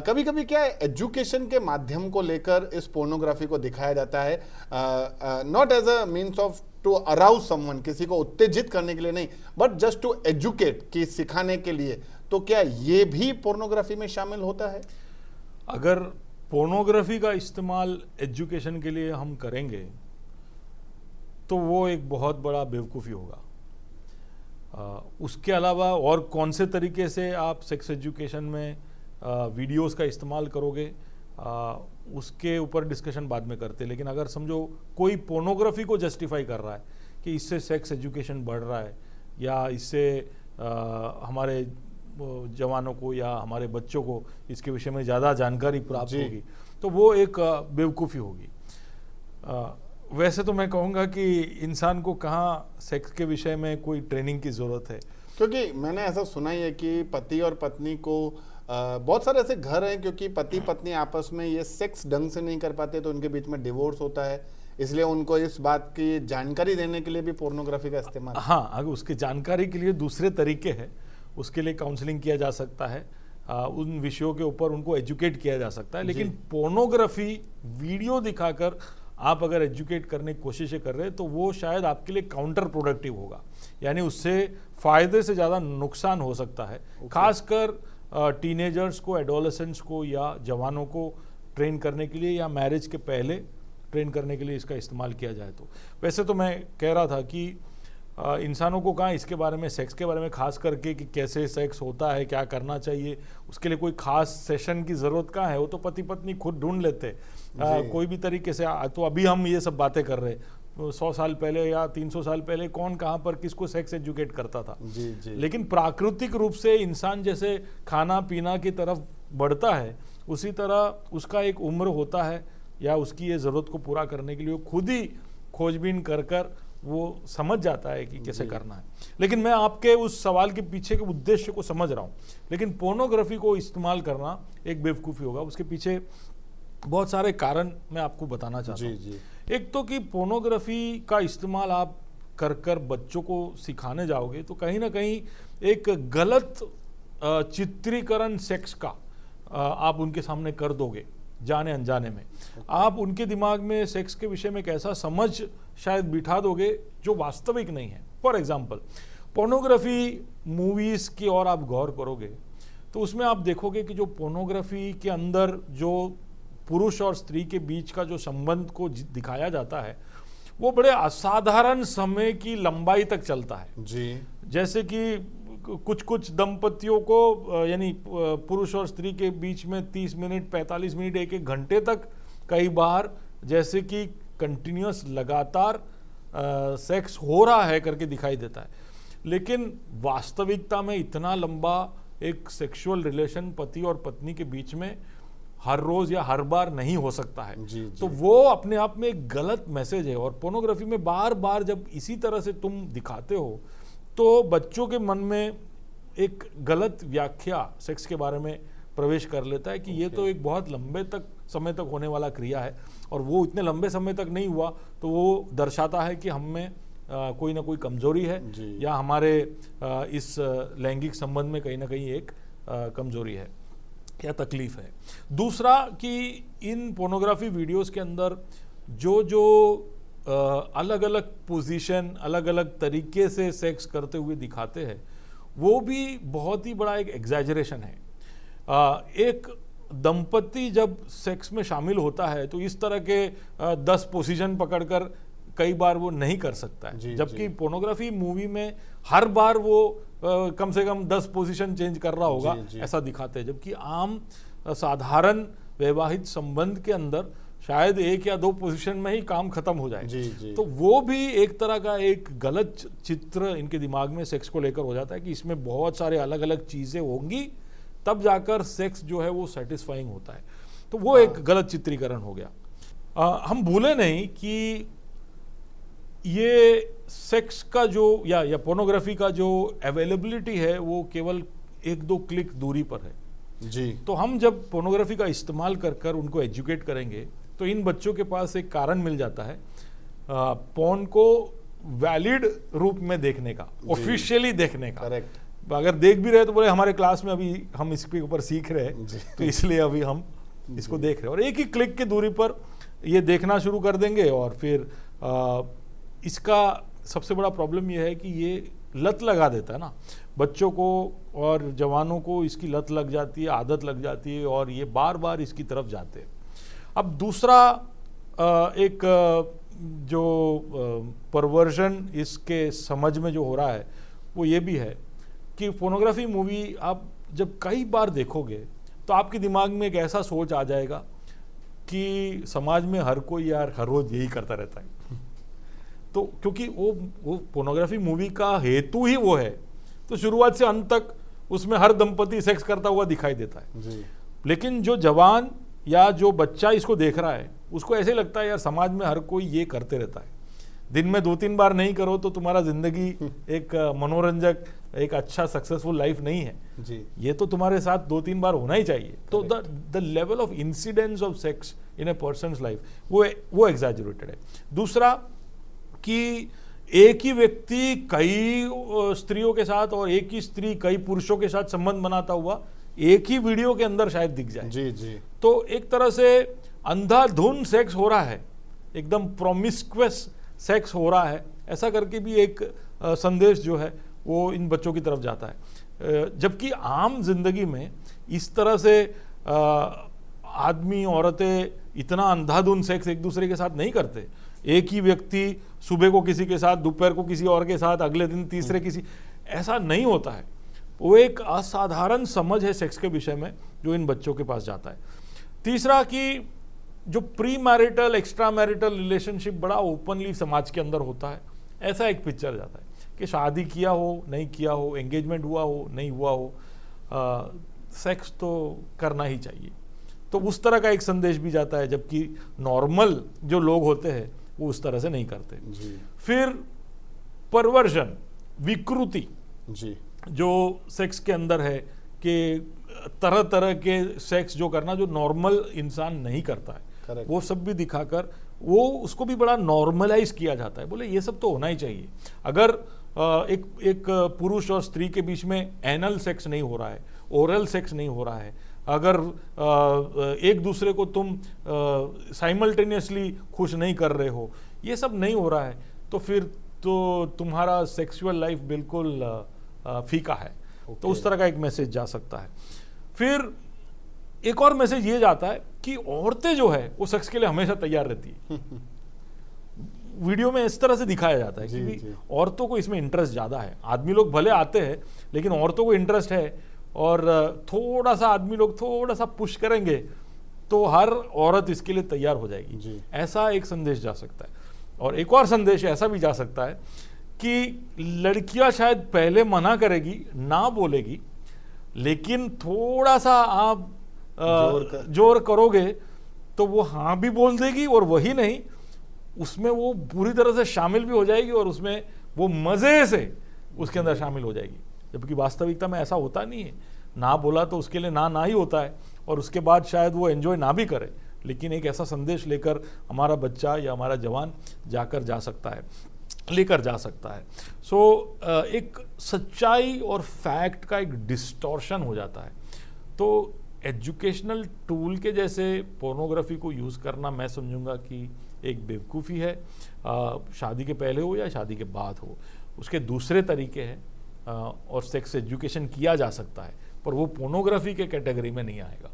कभी कभी क्या है, एजुकेशन के माध्यम को लेकर इस पोर्नोग्राफी को दिखाया जाता है, not as a means of to arouse someone, किसी को उत्तेजित करने के लिए नहीं, बट जस्ट टू एजुकेट, कि सिखाने के लिए। तो क्या ये भी पोर्नोग्राफी में शामिल होता है? अगर पोर्नोग्राफी का इस्तेमाल एजुकेशन के लिए हम करेंगे तो वो एक बहुत बड़ा बेवकूफ़ी होगा। उसके अलावा और कौन से तरीके से आप सेक्स एजुकेशन में वीडियोस का इस्तेमाल करोगे, उसके ऊपर डिस्कशन बाद में करते। लेकिन अगर समझो कोई पोर्नोग्राफी को जस्टिफाई कर रहा है कि इससे सेक्स एजुकेशन बढ़ रहा है या इससे हमारे जवानों को या हमारे बच्चों को इसके विषय में ज़्यादा जानकारी प्राप्त होगी, तो वो एक बेवकूफ़ी होगी। वैसे तो मैं कहूँगा कि इंसान को कहाँ सेक्स के विषय में कोई ट्रेनिंग की ज़रूरत है, क्योंकि मैंने ऐसा सुना ही है कि पति और पत्नी को बहुत सारे ऐसे घर हैं, क्योंकि पति पत्नी आपस में ये सेक्स ढंग से नहीं कर पाते तो उनके बीच में डिवोर्स होता है, इसलिए उनको इस बात की जानकारी देने के लिए भी पोर्नोग्राफी का इस्तेमाल। हाँ, अगर उसके जानकारी के लिए दूसरे तरीके हैं, उसके लिए काउंसलिंग किया जा सकता है, उन विषयों के ऊपर उनको एजुकेट किया जा सकता है। लेकिन पोर्नोग्राफी वीडियो दिखाकर आप अगर एजुकेट करने की कोशिशें कर रहे हैं तो वो शायद आपके लिए काउंटर प्रोडक्टिव होगा, यानी उससे फ़ायदे से ज़्यादा नुकसान हो सकता है। खासकर टीनेजर्स को, एडोलेसेंट्स को या जवानों को ट्रेन करने के लिए या मैरिज के पहले ट्रेन करने के लिए इसका इस्तेमाल किया जाए तो। वैसे तो मैं कह रहा था कि इंसानों को कहाँ इसके बारे में, सेक्स के बारे में खास करके कि कैसे सेक्स होता है, क्या करना चाहिए, उसके लिए कोई खास सेशन की ज़रूरत कहाँ है, वो तो पति पत्नी खुद ढूंढ लेते कोई भी तरीके से। तो अभी हम ये सब बातें कर रहे, 100 साल पहले या 300 साल पहले कौन कहाँ पर किसको सेक्स एजुकेट करता था। जी। लेकिन प्राकृतिक रूप से इंसान जैसे खाना पीना की तरफ बढ़ता है, उसी तरह उसका एक उम्र होता है या उसकी ये ज़रूरत को पूरा करने के लिए खुद ही खोजबीन कर वो समझ जाता है कि कैसे करना है। लेकिन मैं आपके उस सवाल के पीछे के उद्देश्य को समझ रहा हूँ। लेकिन पोर्नोग्राफी को इस्तेमाल करना एक बेवकूफ़ी होगा, उसके पीछे बहुत सारे कारण मैं आपको बताना चाहता हूँ। एक तो कि पोर्नोग्राफी का इस्तेमाल आप कर बच्चों को सिखाने जाओगे तो कहीं ना कहीं एक गलत चित्रीकरण सेक्स का आप उनके सामने कर दोगे, जाने अनजाने में। आप उनके दिमाग में सेक्स के विषय में एक ऐसा समझ शायद बिठा दोगे जो वास्तविक नहीं है। फॉर एग्जाम्पल, पोर्नोग्राफी मूवीज़ की और आप गौर करोगे तो उसमें आप देखोगे कि जो पोर्नोग्राफी के अंदर जो पुरुष और स्त्री के बीच का जो संबंध को दिखाया जाता है वो बड़े असाधारण समय की लंबाई तक चलता है। जी। जैसे कि कुछ दंपतियों को, यानी पुरुष और स्त्री के बीच में 30 मिनट, 45 मिनट, एक घंटे तक कई बार जैसे कि कंटिन्यूअस लगातार सेक्स हो रहा है करके दिखाई देता है। लेकिन वास्तविकता में इतना लंबा एक सेक्सुअल रिलेशन पति और पत्नी के बीच में हर रोज या हर बार नहीं हो सकता है। जी। तो वो अपने आप में एक गलत मैसेज है। और पोर्नोग्राफी में बार बार जब इसी तरह से तुम दिखाते हो तो बच्चों के मन में एक गलत व्याख्या सेक्स के बारे में प्रवेश कर लेता है कि ये तो एक बहुत लंबे समय तक होने वाला क्रिया है, और वो इतने लंबे समय तक नहीं हुआ तो वो दर्शाता है कि हम में कोई ना कोई कमजोरी है या हमारे इस लैंगिक संबंध में कहीं ना कहीं एक कमजोरी है या तकलीफ है। दूसरा कि इन पोर्नोग्राफी वीडियोस के अंदर जो अलग अलग पोजीशन, अलग अलग तरीके से सेक्स करते हुए दिखाते हैं वो भी बहुत ही बड़ा एक एग्जैजरेशन है। एक दंपति जब सेक्स में शामिल होता है तो इस तरह के 10 पोजीशन पकड़कर कई बार वो नहीं कर सकता है, जबकि पोर्नोग्राफी मूवी में हर बार वो कम से कम 10 पोजीशन चेंज कर रहा होगा ऐसा दिखाते हैं। जबकि आम साधारण वैवाहिक संबंध के अंदर शायद 1 या 2 पोजीशन में ही काम खत्म हो जाए। तो वो भी एक तरह का एक गलत चित्र इनके दिमाग में सेक्स को लेकर हो जाता है कि इसमें बहुत सारे अलग अलग चीजें होंगी तब जाकर सेक्स जो है वो सेटिस्फाइंग होता है। तो वो एक गलत चित्रीकरण हो गया। हम भूले नहीं कि ये सेक्स का जो या पोर्नोग्राफी का जो अवेलेबिलिटी है वो केवल 1-2 क्लिक दूरी पर है। जी। तो हम जब पोर्नोग्राफी का इस्तेमाल कर उनको एजुकेट करेंगे तो इन बच्चों के पास एक कारण मिल जाता है पोर्न को वैलिड रूप में देखने का, ऑफिशियली देखने का। करेक्ट। अगर देख भी रहे तो बोले हमारे क्लास में अभी हम इसके ऊपर सीख रहे हैं, जी। तो इसलिए अभी हम इसको देख रहे हैं। और एक ही क्लिक की दूरी पर ये देखना शुरू कर देंगे। और फिर इसका सबसे बड़ा प्रॉब्लम ये है कि ये लत लगा देता है ना बच्चों को, और जवानों को इसकी लत लग जाती है, आदत लग जाती है, और ये बार बार इसकी तरफ जाते हैं। अब दूसरा एक जो परवर्जन इसके समझ में जो हो रहा है वो ये भी है कि पोर्नोग्राफी मूवी आप जब कई बार देखोगे तो आपके दिमाग में एक ऐसा सोच आ जाएगा कि समाज में हर कोई यार हर रोज यही करता रहता है। तो क्योंकि वो पोर्नोग्राफी मूवी का हेतु ही वो है, तो शुरुआत से अंत तक उसमें हर दंपति सेक्स करता हुआ दिखाई देता है जी। लेकिन जो जवान या जो बच्चा इसको देख रहा है उसको ऐसे लगता है यार समाज में हर कोई ये करते रहता है, दिन में 2-3 बार नहीं करो तो तुम्हारा जिंदगी एक मनोरंजक, एक अच्छा सक्सेसफुल लाइफ नहीं है जी। ये तो तुम्हारे साथ 2-3 बार होना ही चाहिए। तो the level of incidence of sex in A persons life वो एग्जैजरेटेड है। दूसरा कि एक ही व्यक्ति कई स्त्रियों के साथ और एक ही स्त्री कई पुरुषों के साथ संबंध बनाता हुआ एक ही वीडियो के अंदर शायद दिख जाए। जी जी। तो एक तरह से अंधाधुंध सेक्स हो रहा है, एकदम प्रोमिस्क्वस सेक्स हो रहा है, ऐसा करके भी एक संदेश जो है वो इन बच्चों की तरफ जाता है। जबकि आम जिंदगी में इस तरह से आदमी औरतें इतना अंधाधुंध सेक्स एक दूसरे के साथ नहीं करते। एक ही व्यक्ति सुबह को किसी के साथ, दोपहर को किसी और के साथ, अगले दिन तीसरे किसी, ऐसा नहीं होता है। वो एक असाधारण समझ है सेक्स के विषय में जो इन बच्चों के पास जाता है। तीसरा कि जो pre marital extra marital relationship बड़ा ओपनली समाज के अंदर होता है, ऐसा एक पिक्चर जाता है कि शादी किया हो नहीं किया हो, एंगेजमेंट हुआ हो नहीं हुआ हो, सेक्स तो करना ही चाहिए। तो उस तरह का एक संदेश भी जाता है, जबकि नॉर्मल जो लोग होते हैं वो उस तरह से नहीं करते जी। फिर परवर्जन, विकृति जी। जो सेक्स के अंदर है कि तरह तरह के सेक्स जो करना जो नॉर्मल इंसान नहीं करता है, Correct. वो सब भी दिखाकर वो उसको भी बड़ा नॉर्मलाइज किया जाता है। बोले ये सब तो होना ही चाहिए। अगर एक पुरुष और स्त्री के बीच में एनल सेक्स नहीं हो रहा है, ओरल सेक्स नहीं हो रहा है, अगर एक दूसरे को तुम साइमल्टेनियसली खुश नहीं कर रहे हो, ये सब नहीं हो रहा है, तो फिर तो तुम्हारा सेक्सुअल लाइफ बिल्कुल फीका है। तो उस तरह का एक मैसेज जा सकता है। फिर एक और मैसेज ये जाता है कि औरतें जो है वो सेक्स के लिए हमेशा तैयार रहती है। वीडियो में इस तरह से दिखाया जाता है जी, कि जी। औरतों को इसमें इंटरेस्ट ज़्यादा है। आदमी लोग भले आते हैं लेकिन औरतों को इंटरेस्ट है, और थोड़ा सा आदमी लोग थोड़ा सा पुश करेंगे तो हर औरत इसके लिए तैयार हो जाएगी। जी। ऐसा एक संदेश जा सकता है। और एक और संदेश ऐसा भी जा सकता है कि लड़कियां शायद पहले मना करेगी, ना बोलेगी, लेकिन थोड़ा सा आप जोर करोगे तो वो हाँ भी बोल देगी, और वही नहीं उसमें वो पूरी तरह से शामिल भी हो जाएगी, और उसमें वो मज़े से उसके अंदर शामिल हो जाएगी। जबकि वास्तविकता में ऐसा होता नहीं है। ना बोला तो उसके लिए ना ही होता है, और उसके बाद शायद वो एंजॉय ना भी करे, लेकिन एक ऐसा संदेश लेकर हमारा बच्चा या हमारा जवान लेकर जा सकता है। सो एक सच्चाई और फैक्ट का एक डिस्टॉर्शन हो जाता है। तो एजुकेशनल टूल के जैसे पोर्नोग्राफी को यूज़ करना मैं समझूंगा कि एक बेवकूफ़ी है। शादी के पहले हो या शादी के बाद हो, उसके दूसरे तरीके हैं, और सेक्स एजुकेशन किया जा सकता है, पर वो पोर्नोग्राफी के कैटेगरी में नहीं आएगा।